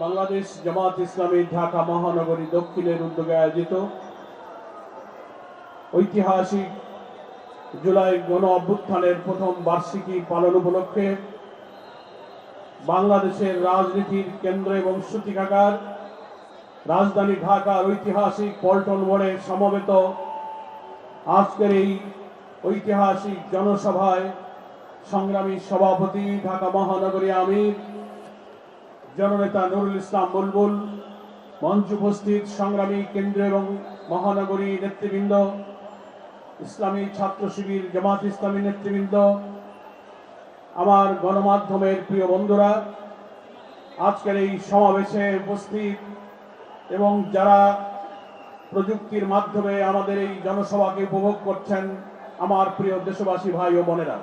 বাংলাদেশ জামাত ইসলামী ঢাকা মহানগরী দক্ষিণের উদ্যোগে আয়োজিত ঐতিহাসিক জুলাই গণ অভ্যুত্থানের প্রথম বার্ষিকী পালন উপলক্ষে বাংলাদেশের রাজনীতির কেন্দ্র এবং সূতিকাগার রাজধানী ঢাকার ঐতিহাসিক পল্টন মোড়ে সমবেত আজকের এই ঐতিহাসিক জনসভায় সংগ্রামী সভাপতি ঢাকা মহানগরী আমির জননেতা নুরুল ইসলাম বুলবুল, মঞ্চ উপস্থিত সংগ্রামী কেন্দ্রীয় এবং মহানগরী নেতৃবৃন্দ, ইসলামী ছাত্র শিবির জামাত ইসলামী নেতৃবৃন্দ, আমার গণমাধ্যমের প্রিয় বন্ধুরা, আজকের এই সমাবেশে উপস্থিত এবং যারা প্রযুক্তির মাধ্যমে আমাদের এই জনসভাকে উপভোগ করছেন, আমার প্রিয় দেশবাসী ভাই ও বোনেরা,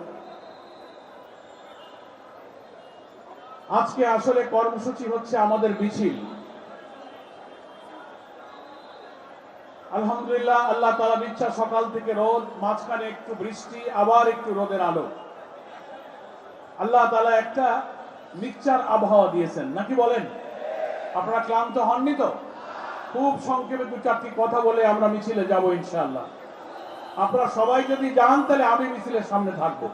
আজকে আসলে কর্মসূচি হচ্ছে আমাদের মিছিল। আলহামদুলিল্লাহ, আল্লাহ তাআলার ইচ্ছা সকাল থেকে রোদ, মাঝখানে একটু বৃষ্টি, আবার একটু রোদের আলো। আল্লাহ তাআলা একটা মিক্সচার আবহাওয়া দিয়েছেন, নাকি বলেন? আপনারা ক্লান্ত হননি তো? খুব সংক্ষেপে দু চারটি কথা বলে আমরা মিছিলে যাব ইনশাআল্লাহ। আপনারা সবাই যদি যান তাহলে আমি মিছিলের সামনে থাকবো।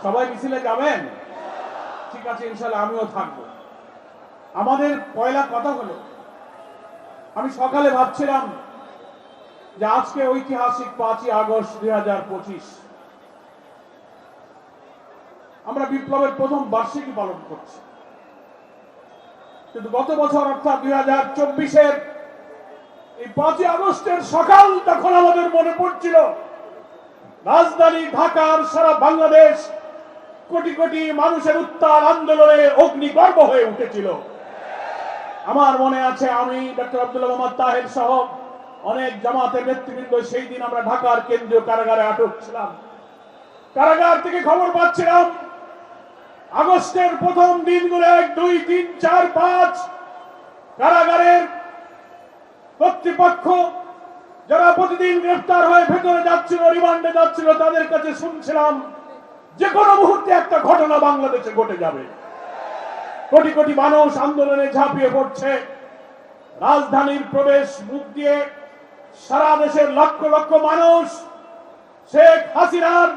সবাই মিছিলে যাবেন? ঠিক আছে, ইনশাআল্লাহ আমিও থাকবো। আমাদের পয়লা কথা হলো, আমি সকালে ভাবছিলাম যে আজকে ঐতিহাসিক 5ই আগস্ট 2025, আমরা বিপ্লবের প্রথম বার্ষিকী পালন করছি। কিন্তু গত বছর অর্থাৎ 2024-এর এই 5ই আগস্টের সকাল তখন আমাদের মনে পড়ছিল রাজধানী ঢাকার সারা বাংলাদেশ কোটি কোটি মানুষের উত্তাল আন্দোলনে অগ্নিগর্ভ হয়ে উঠেছিল। আমার মনে আছে, আমি ডক্টর আব্দুল্লাহ মোহাম্মদ তাহের সহ অনেক জামাতের নেতৃবৃন্দ সেই দিন আমরা ঢাকার কেন্দ্রীয় কারাগারে আটক ছিলাম। কারাগার থেকে খবর পাচ্ছিলাম আগস্টের প্রথম দিনগুলো 1, 2, 3, 4, 5 কারাগারের কর্তৃপক্ষ যারা প্রতিদিন গ্রেফতার হয়ে ভেতরে যাচ্ছিল, রিমান্ডে যাচ্ছিল, তাদের কাছে শুনছিলাম যে কোনো মুহূর্তে একটা ঘটনা বাংলাদেশে ঘটে যাবে। কোটি কোটি মানুষ আন্দোলনে ঝাঁপিয়ে পড়ছে। রাজধানীর প্রবেশ মুখ দিয়ে সারা দেশের লক্ষ লক্ষ মানুষ শেখ হাসিনার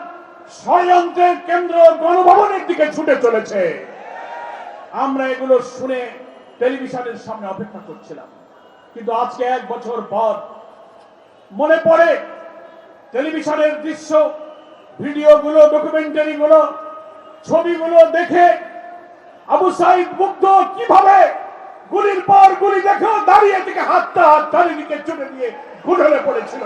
ষড়যন্ত্রের কেন্দ্র গণভবনের দিকে ছুটে চলেছে। আমরা এগুলো শুনে টেলিভিশনের সামনে অপেক্ষা করছিলাম। কিন্তু আজকে 1 বছর পর মনে পড়ে টেলিভিশনের দৃশ্য, ভিডিওগুলো, ডকুমেন্টারিগুলো, ছবিগুলো দেখে আবু সাইদ মুগ্ধ কিভাবে গুলির পর গুলি দেখেও দাঁড়িয়ে থেকে হাতটা চারিদিকে ছুটে দিয়ে ঘুরে পড়েছিল।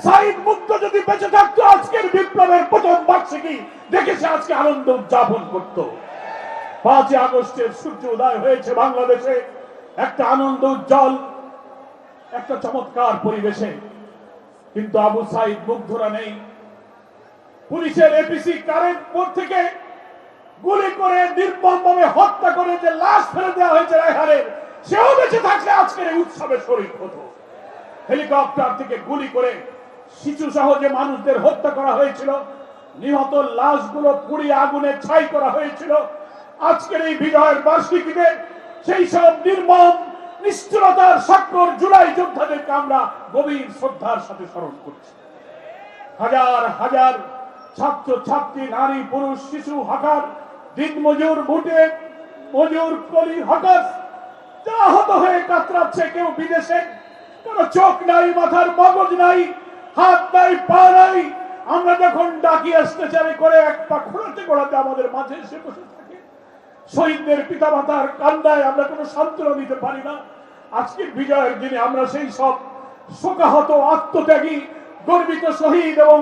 সাইদ মুগ্ধ যদি বেঁচে থাকতো আজকের বিপ্লবের প্রথম বার্ষিকী দেখেছে আজকে আনন্দ উদযাপন করত। 5ই আগস্টের সূর্য উদয় হয়েছে বাংলাদেশে একটা আনন্দ উজ্জ্বল, একটা চমৎকার পরিবেশে। কিন্তু আবু সাইদ মুগ্ধরা নেই। পুলিশের এপিসি কারেন্ট বোর্ড থেকে গুলি করে নির্মমভাবে হত্যা করে যে লাশ ফেলে দেওয়া হয়েছে রায়হানের, সেও বেঁচে থাকলে আজকের এই উৎসবে শরীক হতো। হেলিকপ্টার থেকে গুলি করে শিশু সহ যে মানুষদের হত্যা করা হয়েছিল, নিহত লাশগুলো পুড়িয়ে আগুনে ছাই করা হয়েছিল। আজকের এই বিজয়ের বার্ষিকীতে সেই সব নির্মম নিষ্ঠুরতার স্বাক্ষর জুলাই যোদ্ধাদেরকে আমরা গভীর শ্রদ্ধার সাথে স্মরণ করছি। হাজার হাজার ছাত্র ছাত্রী, নারী পুরুষ, শিশু, হকার, দিনমজুর, ভুটে মজুর, কলি, হকার যারা আহত হয়ে কাতরাচ্ছে, কেউ বিদেশে, কারো চোখ নাই, মাথার মগজ নাই, হাত নাই, পা নাই। আমরা যখন ডাকি অত্যাচারে করে এক পা খোঁড়াতে খোঁড়াতে আমাদের মাঝে এসে বসে থাকে। শহীদদের পিতা মাতার কান্দায় আমরা কোনো সান্ত্বনা দিতে পারি না। আজকের বিজয়ের দিনে আমরা সেই সব শোকাহত, আত্মত্যাগী, গর্বিত শহীদ এবং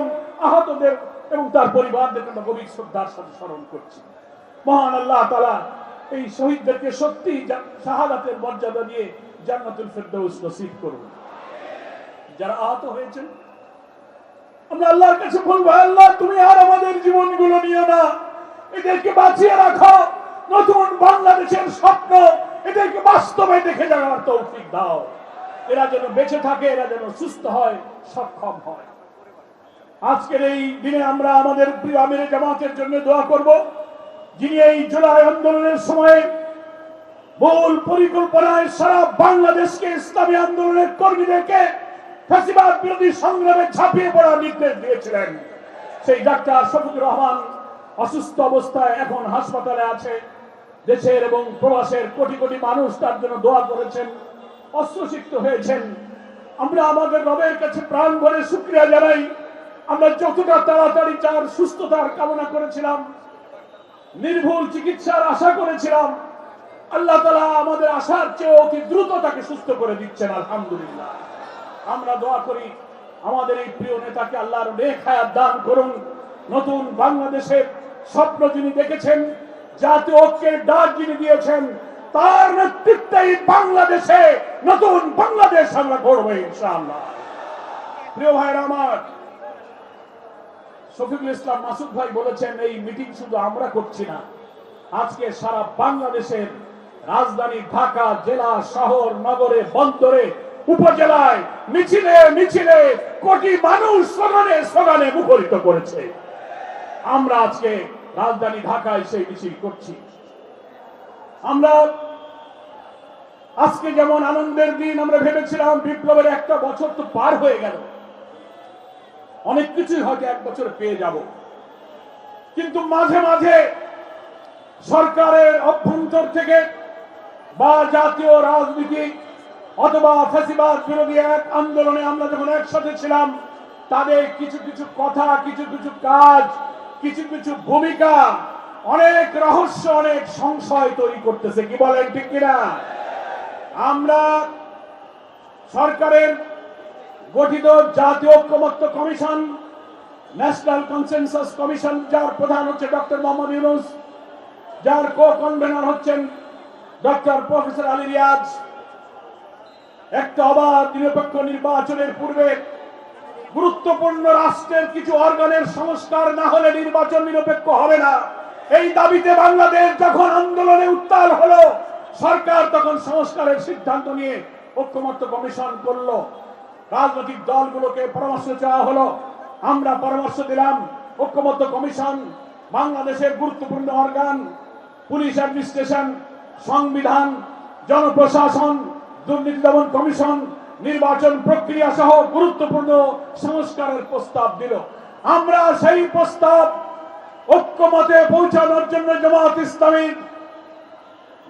আহতদের এবং তার পরিবারদেরকে আমরা গভীর শ্রদ্ধার সাথে স্মরণ করছি। মহান আল্লাহ তাআলা এই শহীদদেরকে সত্যি শাহাদাতের মর্যাদা দিয়ে জান্নাতুল ফেরদৌস নসিব করুন। যারা আহত হয়েছেন, আমরা আল্লাহর কাছে বলবো, আল্লাহ তুমি আর আমাদের জীবনগুলো নিও না, এদেরকে বাঁচিয়ে রাখো। নতুন বাংলাদেশের স্বপ্ন এদেরকে বাস্তবে দেখে যাওয়ার তৌফিক দাও। এরা যেন বেঁচে থাকে, এরা যেন সুস্থ হয়, সক্ষম হয়। আজকের এই দিনে আমরা আমাদের প্রিয় আমিরে জামাতের জন্য দোয়া করব, যিনি এই জুলাই আন্দোলনের সময় মূল পরিকল্পনায় সারা বাংলাদেশকে ইসলামী আন্দোলনের কর্মীদেরকে ফ্যাসিবাদ বিরোধী সংগ্রামে ঝাঁপিয়ে পড়ার নির্দেশ দিয়েছিলেন। সেই ডাক্তার শফিকুর রহমান অসুস্থ অবস্থায় এখন হাসপাতালে আছে। দেশের এবং প্রবাসের কোটি কোটি মানুষ তার জন্য দোয়া করেছেন, অস্ত্রসিক্ত হয়েছেন। আমরা আমাদের রবের কাছে প্রাণ ভরে শুকরিয়া জানাই। আমরা যতটা তাড়াতাড়ি তার সুস্থতার কামনা করেছিলাম, নির্ভুল চিকিৎসার আশা করেছিলাম, আল্লাহ তাআলা আমাদের আশার চেয়ে অতি দ্রুত তাকে সুস্থ করে দিচ্ছেন, আলহামদুলিল্লাহ। আমরা দোয়া করি আমাদের এই প্রিয় নেতাকে আল্লাহর নেক হায়াত দান করুন। নতুন বাংলাদেশের স্বপ্ন যিনি দেখেছেন, জাতীয় ঐক্যের ডাক যিনি দিয়েছেন, তার নেতৃত্বেই বাংলাদেশে নতুন বাংলাদেশ আমরা গড়ব ইনশাআল্লাহ। প্রিয় ভাইরা আমার, শফিকুল ইসলাম মাসুদ ভাই বলেছেন এই মিটিং শুধু আমরা করছি না, আজকে সারা বাংলাদেশের রাজধানী ঢাকা, জেলা, শহর, নগরে, বন্দরে, উপজেলায় মিছিলে মিছিলে কোটি মানুষ স্লোগানে স্লোগানে মুখরিত করেছে। আমরা আজকে রাজধানী ঢাকায় সেই মিছিল করছি। আমরা আজকে যেমন আনন্দের দিন, আমরা ভেবেছিলাম বিপ্লবের একটা বছর তো পার হয়ে গেল, অনেক কিছুই হয়তো এক বছর পেয়ে যাব, কিন্তু মাঝে মাঝে সরকারের অভ্যন্তর থেকে বা জাতীয় রাজনীতি অথবা ফ্যাসিবাদ বিরোধী এক আন্দোলনে আমরা যখন একসাথে ছিলাম, তাদের কিছু কিছু কথা, কিছু কিছু কাজ, কিছু কিছু ভূমিকা অনেক রহস্য, অনেক সংশয় তৈরি করতেছে। কি বলেন, ঠিক কিনা? আমরা সরকারের গঠিত জাতীয় ঐক্যমত্য কমিশন, ন্যাশনাল কনসেনসাস কমিশন, যার প্রধান হচ্ছে ডক্টর মোহাম্মদ ইউনূস, যার কো কনভেনর হচ্ছেন ডক্টর প্রফেসর আলী রিয়াজ, একটা অবাধ নিরপেক্ষ নির্বাচনের পূর্বে গুরুত্বপূর্ণ রাষ্ট্রের কিছু অর্গানের সংস্কার না হলে নির্বাচন নিরপেক্ষ হবে না, এই দাবিতে বাংলাদেশ যখন আন্দোলনে উত্তাল হলো, সরকার তখন সংস্কারের সিদ্ধান্ত নিয়ে ঐক্যমত্য কমিশন করলো। রাজনৈতিক দলগুলোকে পরামর্শ চাওয়া হলো, আমরা পরামর্শ দিলাম। ঐক্যমত্য কমিশন বাংলাদেশের গুরুত্বপূর্ণ অর্গান, পুলিশ অ্যাডমিনিস্ট্রেশন, সংবিধান, জনপ্রশাসন, দুর্নীতি দমন কমিশন, নির্বাচন প্রক্রিয়া সহ গুরুত্বপূর্ণ সংস্কারের প্রস্তাব দিল। আমরা সেই প্রস্তাব ঐক্যমতে পৌঁছানোর জন্য জামাত ইসলামীর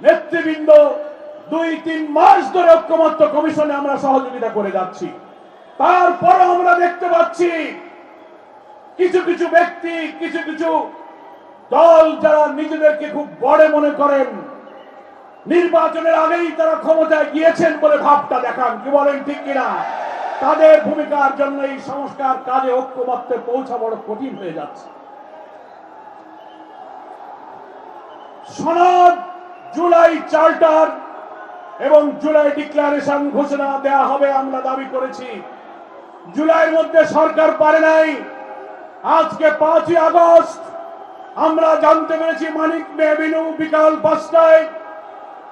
নেতৃবৃন্দ 2-3 মাস ধরে ঐক্যমত্য কমিশনে আমরা সহযোগিতা করে যাচ্ছি। তারপরে আমরা দেখতে পাচ্ছি কিছু কিছু ব্যক্তি, কিছু কিছু দল যারা নিজেদেরকে খুব বড় মনে করেন, নির্বাচনের আগেই তারা ক্ষমতায় গিয়েছেন বলে ভাবটা দেখান। কি বলেন, ঠিক কিনা? তাদের ভূমিকার জন্য এই সংস্কার কাজে ঐক্যমত্যে পৌঁছা বড় কঠিন হয়ে যাচ্ছে। সনদ, জুলাই চার্টার এবং জুলাই ডিক্লারেশন ঘোষণা দেয়া হবে আমরা দাবি করেছি। জুলাইয়ের মধ্যে সরকার পারে নাই। আজকে 5ই আগস্ট আমরা জানতে পেরেছি মানিক মেহবিনু বিকাল 5টায়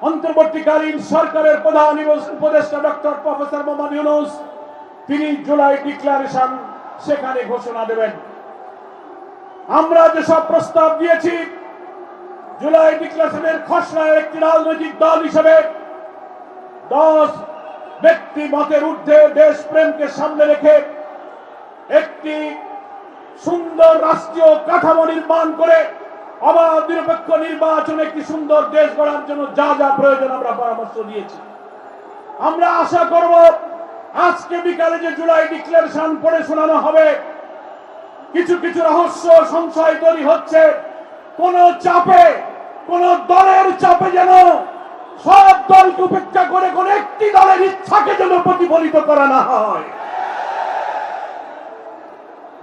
অন্তর্বর্তীকালীন সরকারের প্রধান উপদেষ্টা ডক্টর প্রফেসর মোহাম্মদ ইউনূস তিনি জুলাই ডিক্লারেশন সেখানে ঘোষণা দেবেন। আমরা যেসব প্রস্তাব দিয়েছি, জুলাই ডিক্লারেশনের খসড়ায় একটি রাজনৈতিক দল হিসেবে 10 ব্যক্তি মতের ঊর্ধ্বে দেশপ্রেমকে সামনে রেখে একটি সুন্দর রাষ্ট্রীয় কাঠামো নির্মাণ করে অবাধ নিরপেক্ষ নির্বাচনে একটি সুন্দর দেশ গড়ার জন্য যা যা প্রয়োজন আমরা পরামর্শ দিয়েছি। আমরা আশা করব আজকে বিকালে যে জুলাই ডিক্লারেশন পড়ে শোনানো হবে, কিছু কিছু রহস্য সংশয় তৈরি হচ্ছে, কোন চাপে, কোন দলের চাপে যেন সব দলকে উপেক্ষা করে কোন একটি দলের ইচ্ছাকে যেন প্রতিফলিত করা না হয়।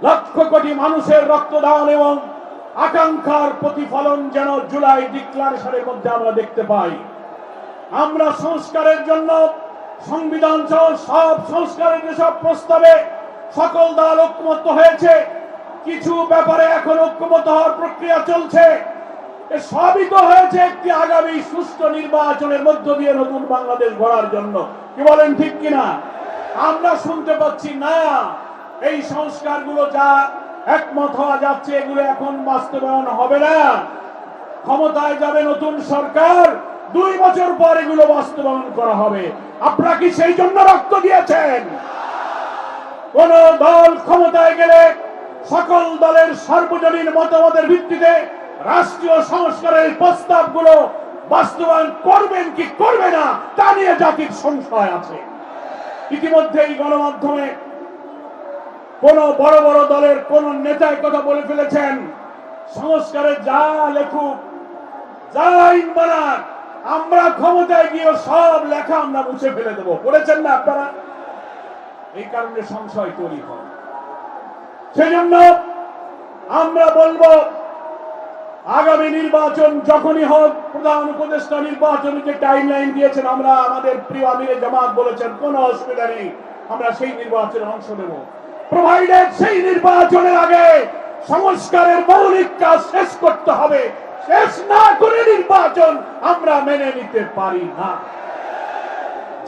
লক্ষ কোটি মানুষের রক্তদান এবং আকাঙ্ক্ষার প্রতিফলন যেন জুলাই ডিক্লারেশনের মধ্যে আমরা দেখতে পাই। আমরা সংস্কারের জন্য সংবিধান সহ সব সংস্কারের যেসব প্রস্তাবে সকল দল ঐক্যমত্য হয়েছে, কিছু ব্যাপারে এখন ঐক্যমত্য হওয়ার প্রক্রিয়া চলছে। সবই তো হয়েছে একটি আগামী সুষ্ঠু নির্বাচনের মধ্য দিয়ে নতুন বাংলাদেশ গড়ার জন্য। কি বলেন, ঠিক কিনা? আমরা শুনতে পাচ্ছি না এই সংস্কারগুলো যা একমত হওয়া যাচ্ছে এগুলো এখন বাস্তবায়ন হবে না। ক্ষমতায় যাবে নতুন সরকার, 2 বছর পর এগুলো বাস্তবায়ন করা হবে। আপনারা কি সেই জন্য রক্ত দিয়েছেন? কোন দল ক্ষমতায় গেলে সকল দলের সার্বজনীন মতামতের ভিত্তিতে রাষ্ট্রীয় সংস্কারের প্রস্তাবগুলো বাস্তবায়ন করবেন কি করবে না তা নিয়ে জাতির সংশয় আছে। ইতিমধ্যেই গণমাধ্যমে কোন বড় বড় দলের কোন নেতাই কথা বলে ফেলেছেন, সংস্কারে যা লেখুক, যা আইন বানাক, আমরা ক্ষমতায় গিয়ে সব লেখা আমরা মুছে ফেলে দেবো। বলেছেন না আপনারা? এই কারণে সংশয় তৈরি হয়। সেজন্য আমরা বলবো, আগামী নির্বাচন যখনই হোক, প্রধান উপদেষ্টা নির্বাচনের যে টাইমলাইন দিয়েছেন, আমরা আমাদের প্রিয় আমিরে জামাত বলেছেন কোনো অসুবিধা নেই, আমরা সেই নির্বাচনে অংশ নেব, প্রোভাইডেড সেই নির্বাচনের আগে সংস্কারের মৌলিক কাজ শেষ করতে হবে। শেষ না করে নির্বাচন আমরা মেনে নিতে পারি না।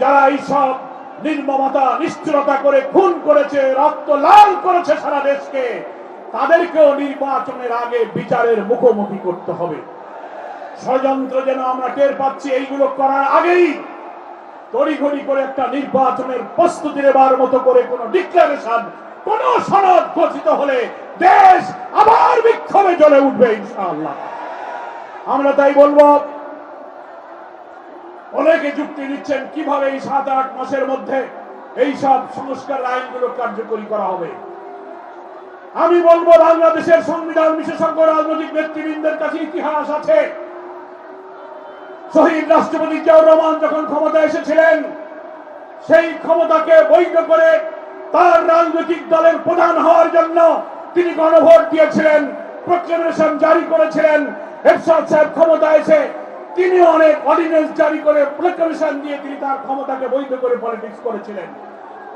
যারা এইসব নির্মমতা নিষ্ঠুরতা করে খুন করেছে, রক্ত লাল করেছে সারা দেশকে, তাদেরকেও নির্বাচনের আগে বিচারের মুখোমুখি করতে হবে। ষড়যন্ত্র যেন আমরা টের পাচ্ছি, এইগুলো করার আগেই তড়িঘড়ি করে একটা নির্বাচনের প্রস্তুতি নেবার মতো করে কোন ডিক্লারেশন, কোন সনদ ঘোষিত হলে দেশ আবার বিক্ষোভে জ্বলে উঠবে ইনশাআল্লাহ। আমরা তাই বলবো, অনেকে যুক্তি দিচ্ছেন কিভাবে এই 7-8 মাসের মধ্যে এই সব সংস্কার আইনগুলো কার্যকরী করা হবে। আমি বলবো, বাংলাদেশের সংবিধান বিশেষজ্ঞ রাজনৈতিক নেতৃবৃন্দের কাছে ইতিহাস আছে। শহীদ রাষ্ট্রপতি জিয়াউর রহমান যখন ক্ষমতায় এসেছিলেন, সেই ক্ষমতাকে বৈধ করে তার রাজনৈতিক দলের প্রধান হওয়ার জন্য তিনি গণভোট দিয়েছিলেন, প্রক্লেমেশন জারি করেছিলেন। এরশাদ সাহেব ক্ষমতায় এসে তিনি অনেক অর্ডিন্যান্স জারি করে প্রক্লেমেশন দিয়ে তিনি তার ক্ষমতাকে বৈধ করে পলিটিক্স করেছিলেন।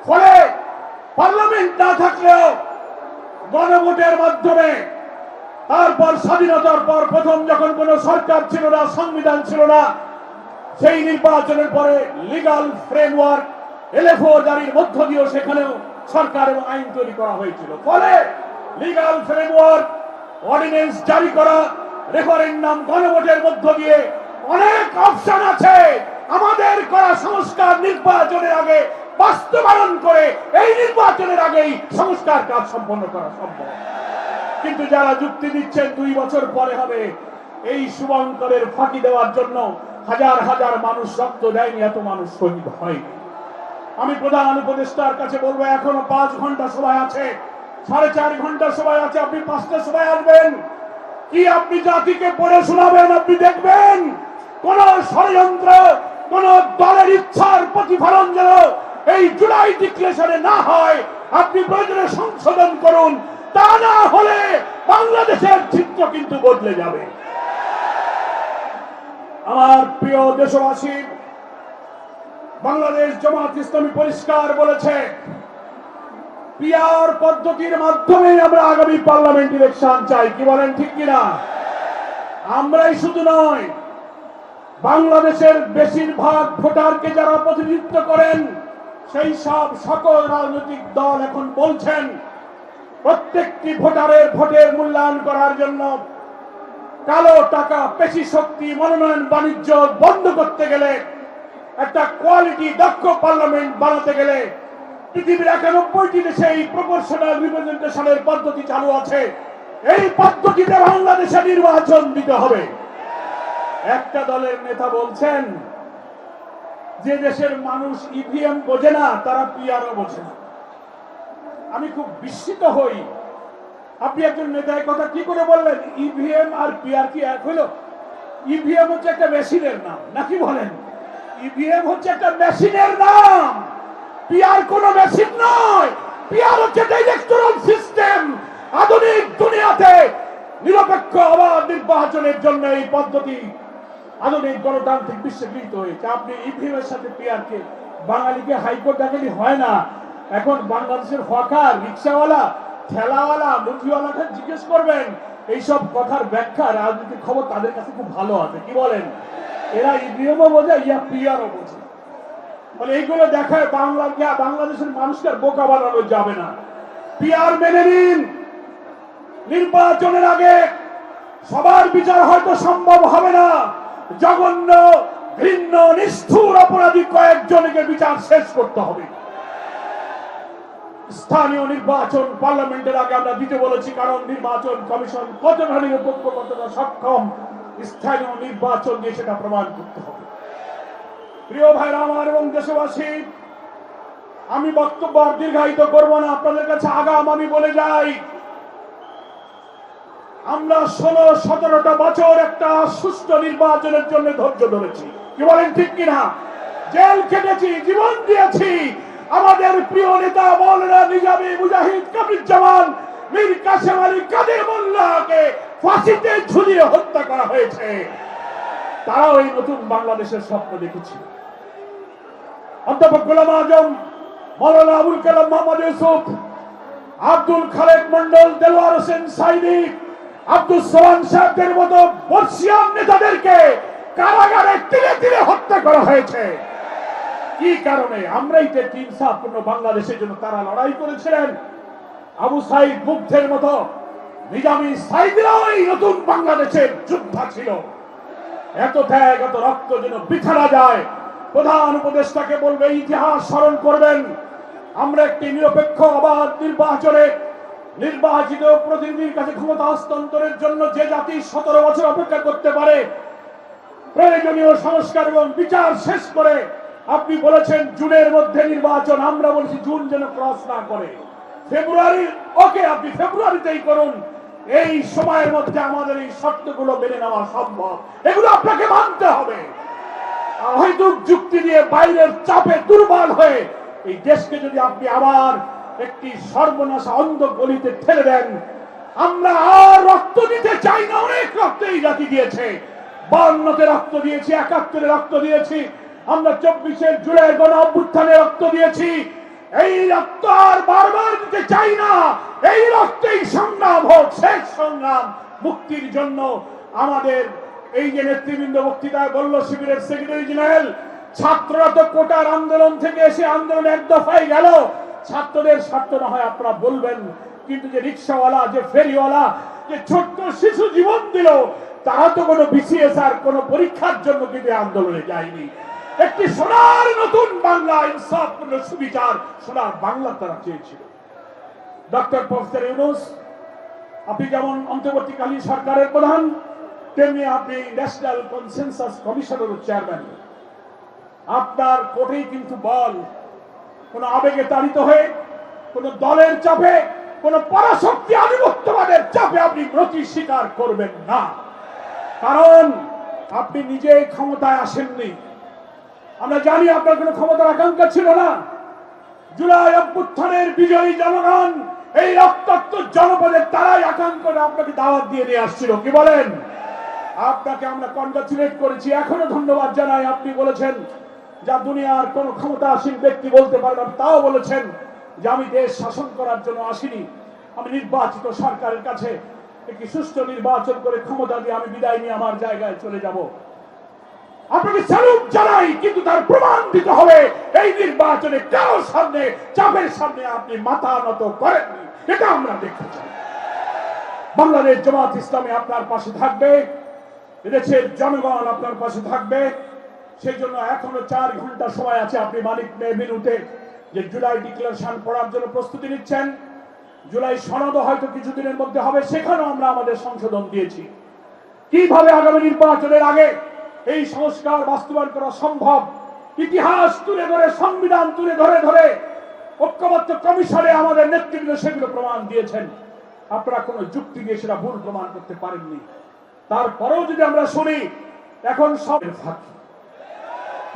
ফলে পার্লামেন্ট না থাকলেও গণভোটের মাধ্যমে, তারপর স্বাধীনতার পর প্রথম যখন কোন সরকার ছিল না, সংবিধান ছিল না, সেই নির্বাচনের পরে লিগাল ফ্রেমওয়ার্ক এলএফও জারির মধ্য দিয়েও সেখানেও সরকার এবং আইন তৈরি করা হয়েছিল। ফলে লিগাল ফ্রেমওয়ার্ক, অর্ডিন্যান্স জারি করা, রেফারেন্ডাম, গণভোটের মধ্য দিয়ে অনেক অপশন আছে। আমাদের করা সংস্কার নির্বাচনের আগে বাস্তবায়ন করে এই নির্বাচনের আগেই সংস্কার কাজ সম্পন্ন করা সম্ভব। কিন্তু যারা যুক্তি দিচ্ছেন 2 বছর পরে হবে, এই শুভঙ্করের ফাঁকি দেওয়ার জন্য হাজার হাজার মানুষ রক্ত দেয়নি, এত মানুষ শহীদ হয়নি। আমি প্রধান উপদেষ্টার কাছে বলবো, এখনো 5 ঘন্টা সময় আছে, 4.5 ঘন্টা সময় আছে। আপনি 5টার সময় আসবেন, কি আপনি জাতিকে পড়ে শোনাবেন? আপনি দেখবেন কোন ষড়যন্ত্র, কোন দলের ইচ্ছার প্রতিফলন যেন এই জুলাই ডিক্লেরেশনে না হয়। আপনি প্রয়োজনে সংশোধন করুন, তা না হলে বাংলাদেশের চিত্র কিন্তু বদলে যাবে। আমার প্রিয় দেশবাসী, বাংলাদেশ জামাত ইসলামী পরিষ্কার বলেছে, পিআর পদ্ধতির মাধ্যমে আমরা আগামী পার্লামেন্ট ইলেকশন চাই। কি বলেন, ঠিক কিনা? আমরাই শুধু নয়, বাংলাদেশের বেশিরভাগ ভোটারকে যারা প্রতিনিধিত্ব করেন সেই সব সকল রাজনৈতিক দল এখন বলছেন, প্রত্যেকটি ভোটারের ভোটের মূল্যায়ন করার জন্য কালো টাকা, পেশি শক্তি, মনোনয়ন বাণিজ্য বন্ধ করতে গেলে, একটা কোয়ালিটি দক্ষ পার্লামেন্ট বানাতে গেলে পৃথিবীর 91টি দেশে এই প্রপোর্শনাল রিপ্রেজেন্টেশনের পদ্ধতি চালু আছে। এই পদ্ধতিতে বাংলাদেশে নির্বাচন দিতে হবে। একটা দলের নেতা বলছেন, যে দেশের মানুষ ইভিএম বোঝে না তারা পিআরও বোঝে না। আমি খুব বিস্মিত হই, আপনি একজন নেতার কথা কি করে বললেন? ইভিএম আর পিআর কি এক হলো? ইভিএম হচ্ছে একটা মেশিনের নাম, নাকি বলেন? ইভিএম হচ্ছে একটা মেশিনের নাম, পিআর কোন মেশিন নয়। পিআর হচ্ছে ইলেকট্রাল সিস্টেম। আধুনিক দুনিয়াতে নিরপেক্ষ অবাধ নির্বাচনের জন্য এই পদ্ধতি আধুনিক গণতান্ত্রিক বিশ্বে গৃহীত হয়েছে। আপনি ইভিএম এর সাথে পিআর কে, বাঙালিকে হাইকোর্ট ডাকালি হয় না। এখন বাংলাদেশের হকার, রিক্সাওয়ালা, ঠেলাওয়ালা, মুঠিওয়ালাকে জিজ্ঞেস করবেন, এইসব কথার ব্যাখ্যা, রাজনৈতিক খবর তাদের কাছে খুব ভালো আছে। কি বলেন? এরা ইভিএমও বোঝে, ইয়া পিআরও বোঝে। মানে এইগুলো দেখায় বাংলাদেশের মানুষকে বোকা বানানো যাবে না। পিআর মেনে নিন। নির্বাচনের আগে সবার বিচার হয়তো সম্ভব হবে না, জঘন্য ঘৃণ্য নিষ্ঠুর অপরাধী কয়েকজনকে বিচার শেষ করতে হবে। স্থানীয় নির্বাচন পার্লামেন্টের আগে আমরা দিতে বলেছি, কারণ নির্বাচন কমিশন কতটা নিরপেক্ষ কতটা সক্ষম স্থানীয় নির্বাচন দিয়ে সেটা প্রমাণ করতে হবে। প্রিয় ভাইরা আমার এবং দেশবাসী, আমি বক্তব্য দীর্ঘায়িত করব না, আপনাদের কাছে আগাম আমি বলে যাই, আমরা 16-17টা বছর একটা সুষ্ঠু নির্বাচনের জন্য ধৈর্য ধরেছি, কি বলেন ঠিক কিনা? জেল খেটেছি, জীবন দিয়েছি। আমাদের প্রিয় নেতা মৌলানা নিজামী মুজাহিদ কামরুজ্জামান মীর কাসেম আলী কাদের মোল্লাকে ফাঁসিতে ঝুলিয়ে হত্যা করা হয়েছে। তারাও এই নতুন বাংলাদেশের স্বপ্ন দেখেছিল। অধ্যাপক গোলাম আজম, মৌলানা আবুল কালাম মোহাম্মদ ইউসুফ, আব্দুল খালেক মন্ডল, দেলোয়ার হোসেন সাইদি, আব্দুল সোহান সাহেবদের মতো বর্ষিয়ান নেতাদেরকে কারাগারে তিলে তিলে হত্যা করা হয়েছে। কি কারণে? আমরাই যে ইনসাফপূর্ণ বাংলাদেশের জন্য তারা লড়াই করেছিলেন। আবু সাইদ মুগ্ধের মতো নিজামী সাইদিরাও এই নতুন বাংলাদেশের যোদ্ধা ছিল। এত ত্যাগ এত রক্ত যেন বৃথা না যায়। প্রধান উপদেষ্টাকে বলবে ইতিহাস স্মরণ করবেন। আমরা একটি নিরপেক্ষ অবাধ নির্বাচনে নির্বাচিত প্রতিনিধির কাছে ক্ষমতা হস্তান্তরের জন্য যে জাতি 17 বছর অপেক্ষা করতে পারে, প্রয়োজনীয় সংস্কার এবং বিচার শেষ করে আপনি বলেছেন জুনের মধ্যে নির্বাচন, আমরা বলছি জুন যেন ক্রস না করে, ফেব্রুয়ারি, ওকে আপনি ফেব্রুয়ারিতেই করুন। এই সময়ের মধ্যে আমাদের এই শর্তগুলো মেনে নেওয়া সম্ভব, এগুলো আপনাকে মানতে হবে। হয়তো যুক্তি দিয়ে বাইরের চাপে দুর্বল হয়ে এই দেশকে যদি আপনি আবার একটি সর্বনাশা অন্ধ গলিতে ঠেলে দেন, আমরা আর রক্ত দিতে চাই না। অনেক রক্ত এই জাতি দিয়েছে, 52-তে রক্ত দিয়েছি, 71-এ রক্ত দিয়েছি, আমরা 24-এর জুলাই গণ অভ্যুত্থানে রক্ত দিয়েছি। এই রক্ত আর বারবার দিতে চাই না। এই রক্তেই সংগ্রাম হোক, শেষ সংগ্রাম মুক্তির জন্য। আমাদের এই যে নেতৃবৃন্দ বক্তৃতায় বলল, শিবিরের সেক্রেটারি জেনারেল, ছাত্ররা তো কোটার আন্দোলন থেকে এসে আন্দোলন এক দফায় গেল। ছাত্রদের স্বার্থ না হয় আপনারা বলবেন, কিন্তু যে রিক্সাওয়ালা, যে ফেরিওয়ালা, যে ছোট্ট শিশু জীবন দিল, তারা তো কোনো বিসিএস আর কোনো পরীক্ষার জন্য কিন্তু আন্দোলনে যায়নি। একটি সোনার নতুন বাংলা, ইনসাফপূর্ণ সুবিচার সোনার বাংলা তারা চেয়েছিল। ডক্টর প্রফেসর ইউনূস, আপনি যেমন অন্তর্বর্তীকালীন সরকারের প্রধান, তেমনি আপনি ন্যাশনাল কনসেনসাস কমিশনের চেয়ারম্যান। আপনার কোটেই কিন্তু বল, কোন আবেগে তাড়িত হয়ে, কোন দলের চাপে, কোন পরাশক্তি আধিপত্যবাদের চাপে আপনি ব্রতি স্বীকার করবেন না। কারণ আপনি নিজেই ক্ষমতায় আসেননি। আমরা জানি আপনার কোন ক্ষমতার আকাঙ্ক্ষা ছিল না। জুলাই অভ্যুত্থানের বিজয়ী জনগণ, এই রক্তাক্ত জনপদের তারাই আকাঙ্ক্ষা আপনাকে দাওয়াত দিয়ে নিয়ে আসছিল, কি বলেন? আপনাকে আমরা কনগ্রাচুলেট করেছি, এখনো ধন্যবাদ জানাই। আপনি বলেছেন যা দুনিয়ার কোন ক্ষমতাসীন ব্যক্তি বলতে পারেন, আপনি তাও বলেছেন যে আমি দেশ শাসন করার জন্য আসিনি, আমি নির্বাচিত সরকারের কাছে একটি সুষ্ঠু নির্বাচন করে ক্ষমতা দিয়ে আমি বিদায় নিয়ে আমার জায়গায় চলে যাব। আপনাকে স্যালুট জানাই, কিন্তু তার প্রমাণ দিতে হবে এই নির্বাচনে কারোর সামনে, চাপের সামনে আপনি মাথা নত করেননি। এটা আমরা দেখতে চাই। বাংলাদেশ জামাত ইসলামী আপনার পাশে থাকবে, এদেশের জনগণ আপনার পাশে থাকবে। সেই জন্য এখনো 4 ঘন্টা সময় আছে। আপনি মানিক মেহমিনুতে যে জুলাই ডিক্লারেশন পড়ার জন্য প্রস্তুতি নিচ্ছেন, জুলাই সনদ হয়তো কিছুদিনের মধ্যে হবে, সেখানেও আমরা আমাদের সংশোধন দিয়েছি। কিভাবে আগামী নির্বাচনের আগে এই সংস্কার বাস্তবায়ন করা সম্ভব, ইতিহাস তুলে ধরে, সংবিধান তুলে ধরে ধরে ঐক্যবদ্ধ কমিশনে আমাদের নেতৃবৃন্দ সেগুলো প্রমাণ দিয়েছেন। আপনারা কোনো যুক্তি দিয়ে সেটা ভুল প্রমাণ করতে পারেননি। তারপরেও যদি আমরা শুনি এখন সব ফাঁকি,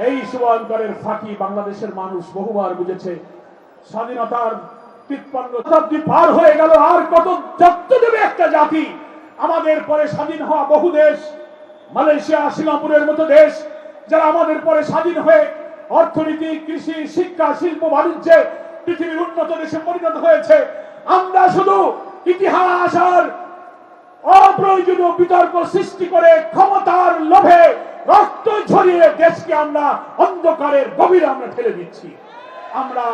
এই শুভাঙ্করের ফাঁকি বাংলাদেশের মানুষ বহুবার বুঝেছে। স্বাধীনতার 53 শতাব্দী পার হয়ে গেল, আর কত যত্ন দেবে একটা জাতি? আমাদের পরে স্বাধীন হওয়া বহু দেশ, মালয়েশিয়া, সিঙ্গাপুরের মতো দেশ, যারা আমাদের পরে স্বাধীন হয়ে অর্থনীতি, কৃষি, শিক্ষা, শিল্প, বাণিজ্যে পৃথিবীর উন্নত দেশে পরিণত হয়েছে। আমরা শুধু ইতিহাস আর অপ্রয়োজনীয় বিতর্ক সৃষ্টি করে ক্ষমতার লোভে রক্ত ঝরিয়ে দেশকে আমরা অন্ধকারের গভীরে আমরা ঠেলে দিচ্ছি। আমরা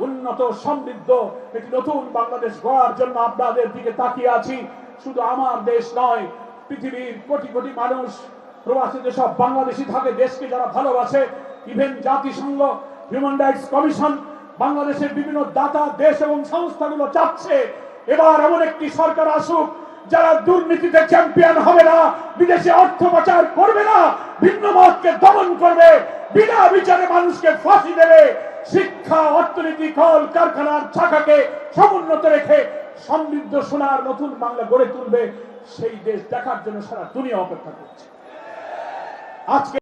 উন্নত সমৃদ্ধ একটি নতুন বাংলাদেশ গড়ার জন্য আপনাদের দিকে তাকিয়ে আছি। শুধু আমার দেশ নয়, পৃথিবীর কোটি কোটি মানুষ প্রবাসী যেসব বাংলাদেশি থাকে, দেশকে যারা ভালোবাসে, ইভেন জাতিসংঘ, হিউম্যান রাইটস কমিশন, বাংলাদেশের বিভিন্ন দাতা দেশ এবং সংস্থাগুলো চাচ্ছে এবার এমন একটি সরকার আসুক যারা দুর্নীতিতে চ্যাম্পিয়ন হবে না, বিদেশে অর্থ পাচার করবে না, ভিন্ন মতকে দমন করবে, বিনা বিচারে মানুষকে ফাঁসি দেবে, শিক্ষা, অর্থনীতি, কল কারখানার শাখাকে সমুন্নত রেখে সমৃদ্ধ সোনার নতুন বাংলা গড়ে তুলবে। সেই দেশ দেখার জন্য সারা দুনিয়া অপেক্ষা করছে। আজকে